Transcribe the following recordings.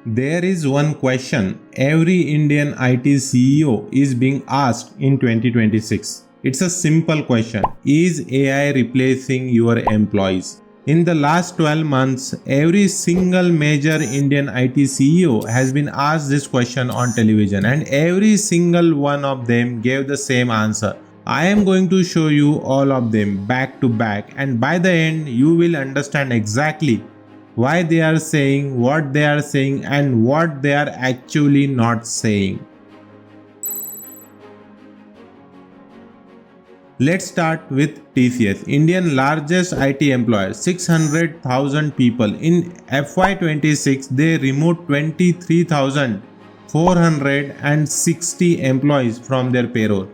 There is one question every Indian IT CEO is being asked in 2026. It's a simple question. Is AI replacing your employees? In the last 12 months, every single major Indian IT CEO has been asked this question on television, and every single one of them gave the same answer. I am going to show you all of them back to back, and by the end, you will understand exactly why they are saying what they are saying and what they are actually not saying. Let's start with TCS, Indian largest IT employer, 600,000 people. In FY26, they removed 23,460 employees from their payroll.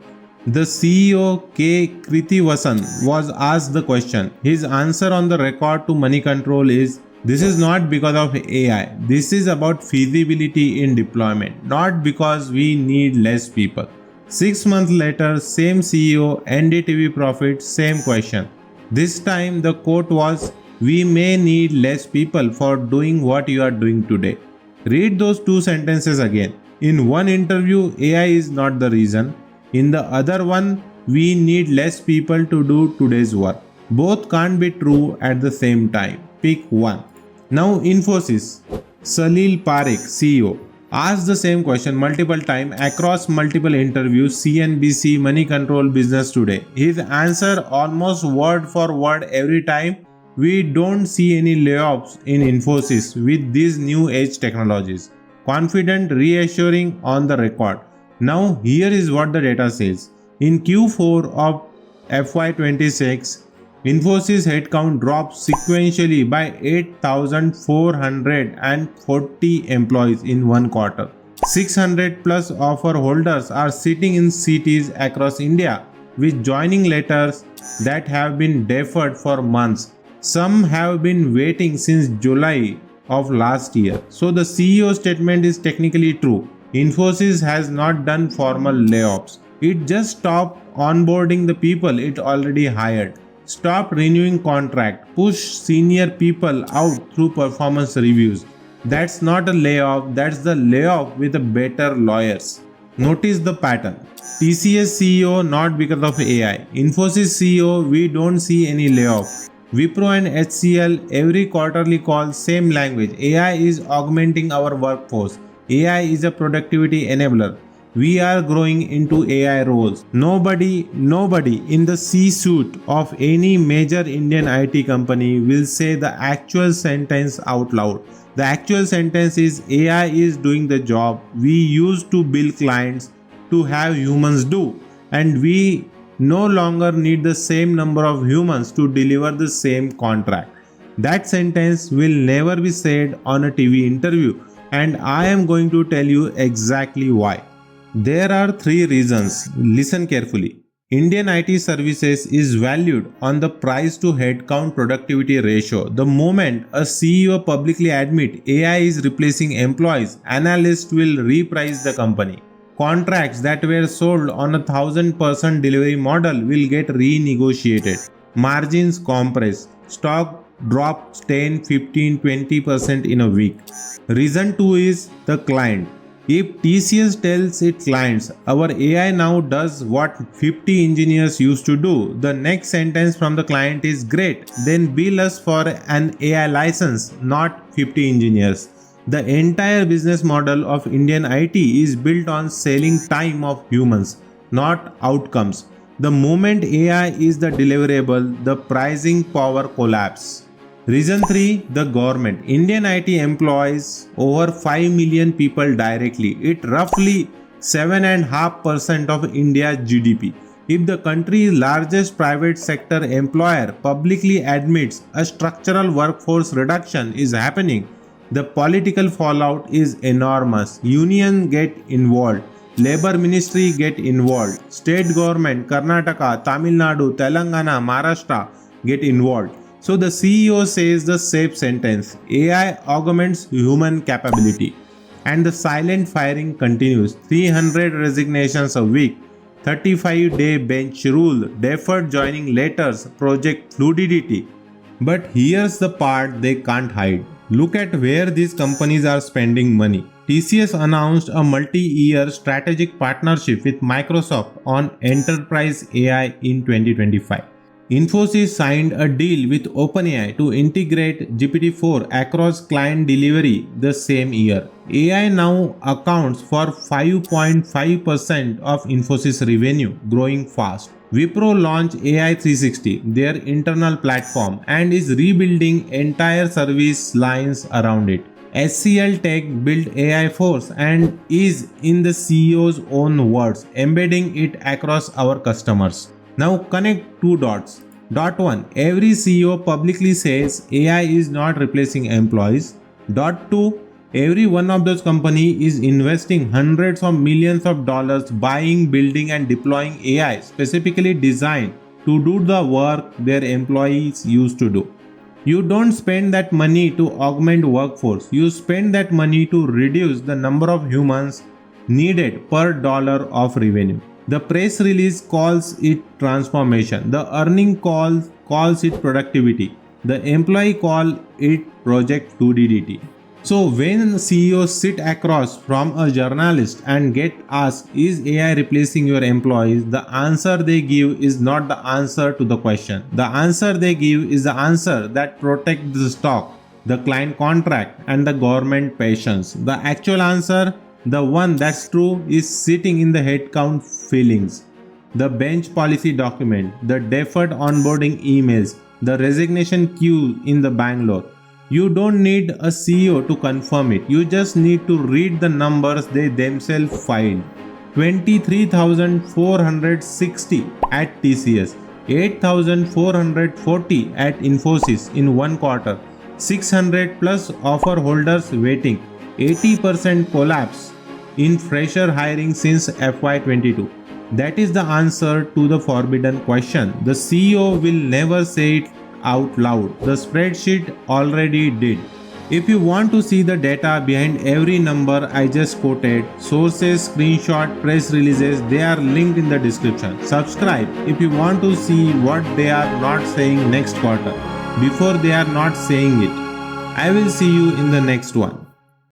The CEO K. Kritivasan was asked the question. His answer on the record to Money Control is, this is not because of AI. This is about feasibility in deployment, not because we need less people. 6 months later, same CEO, NDTV profit, same question. This time the quote was, we may need less people for doing what you are doing today. Read those two sentences again. In one interview, AI is not the reason. In the other one, we need less people to do today's work. Both can't be true at the same time. Pick one. Now Infosys, Salil Parekh, CEO, asked the same question multiple times across multiple interviews, CNBC, Money Control, Business Today. His answer almost word for word every time, we don't see any layoffs in Infosys with these new age technologies. Confident, reassuring on the record. Now here is what the data says. In Q4 of FY26, Infosys headcount dropped sequentially by 8,440 employees in one quarter. 600 plus offer holders are sitting in cities across India with joining letters that have been deferred for months. Some have been waiting since July of last year. So the CEO statement is technically true. Infosys has not done formal layoffs. It just stopped onboarding the people it already hired. Stop renewing contract, push senior people out through performance reviews. That's not a layoff, that's the layoff with a better lawyers. Notice the pattern. TCS CEO not because of AI. Infosys CEO we don't see any layoff. Wipro and HCL every quarterly call same language. AI is augmenting our workforce. AI is a productivity enabler. We are growing into AI roles. Nobody in the C-suite of any major Indian IT company will say the actual sentence out loud. The actual sentence is AI is doing the job we used to bill clients to have humans do, and we no longer need the same number of humans to deliver the same contract. That sentence will never be said on a TV interview, and I am going to tell you exactly why. There are three reasons. Listen carefully. Indian IT services is valued on the price to headcount productivity ratio. The moment a CEO publicly admits AI is replacing employees, analysts will reprice the company. Contracts that were sold on a 1000% delivery model will get renegotiated. Margins compress. Stock drops 10, 15, 20% in a week. Reason 2 is the client. If TCS tells its clients, our AI now does what 50 engineers used to do, the next sentence from the client is great, then bill us for an AI license, not 50 engineers. The entire business model of Indian IT is built on selling time of humans, not outcomes. The moment AI is the deliverable, the pricing power collapses. Reason 3, the government. Indian IT employs over 5 million people directly. It roughly 7.5% of India's GDP. If the country's largest private sector employer publicly admits a structural workforce reduction is happening, the political fallout is enormous. Unions get involved. Labor Ministry get involved. State government, Karnataka, Tamil Nadu, Telangana, Maharashtra get involved. So the CEO says the safe sentence, AI augments human capability. And the silent firing continues. 300 resignations a week, 35-day bench rule, deferred joining letters, project fluidity. But here's the part they can't hide. Look at where these companies are spending money. TCS announced a multi-year strategic partnership with Microsoft on enterprise AI in 2025. Infosys signed a deal with OpenAI to integrate GPT-4 across client delivery the same year. AI now accounts for 5.5% of Infosys revenue, growing fast. Wipro launched AI 360, their internal platform, and is rebuilding entire service lines around it. SCL Tech built AI Force and is, in the CEO's own words, embedding it across our customers. Now connect two dots. Dot 1. Every CEO publicly says AI is not replacing employees. Dot 2. Every one of those companies is investing hundreds of millions of dollars buying, building and deploying AI specifically designed to do the work their employees used to do. You don't spend that money to augment workforce. You spend that money to reduce the number of humans needed per dollar of revenue. The press release calls it transformation. The earning calls it productivity. The employee call it Project 2DDT. So when CEOs sit across from a journalist and get asked, is AI replacing your employees? The answer they give is not the answer to the question. The answer they give is the answer that protects the stock, the client contract and the government patience. The actual answer, the one that's true, is sitting in the headcount fillings, the bench policy document, the deferred onboarding emails, the resignation queue in the Bangalore. You don't need a CEO to confirm it. You just need to read the numbers they themselves filed. 23,460 at TCS, 8,440 at Infosys in one quarter, 600 plus offer holders waiting, 80% collapse in fresher hiring since FY22. That is the answer to the forbidden question. The CEO will never say it out loud. The spreadsheet already did. If you want to see the data behind every number I just quoted, sources, screenshot, press releases, they are linked in the description. Subscribe if you want to see what they are not saying next quarter before they are not saying it. I will see you in the next one.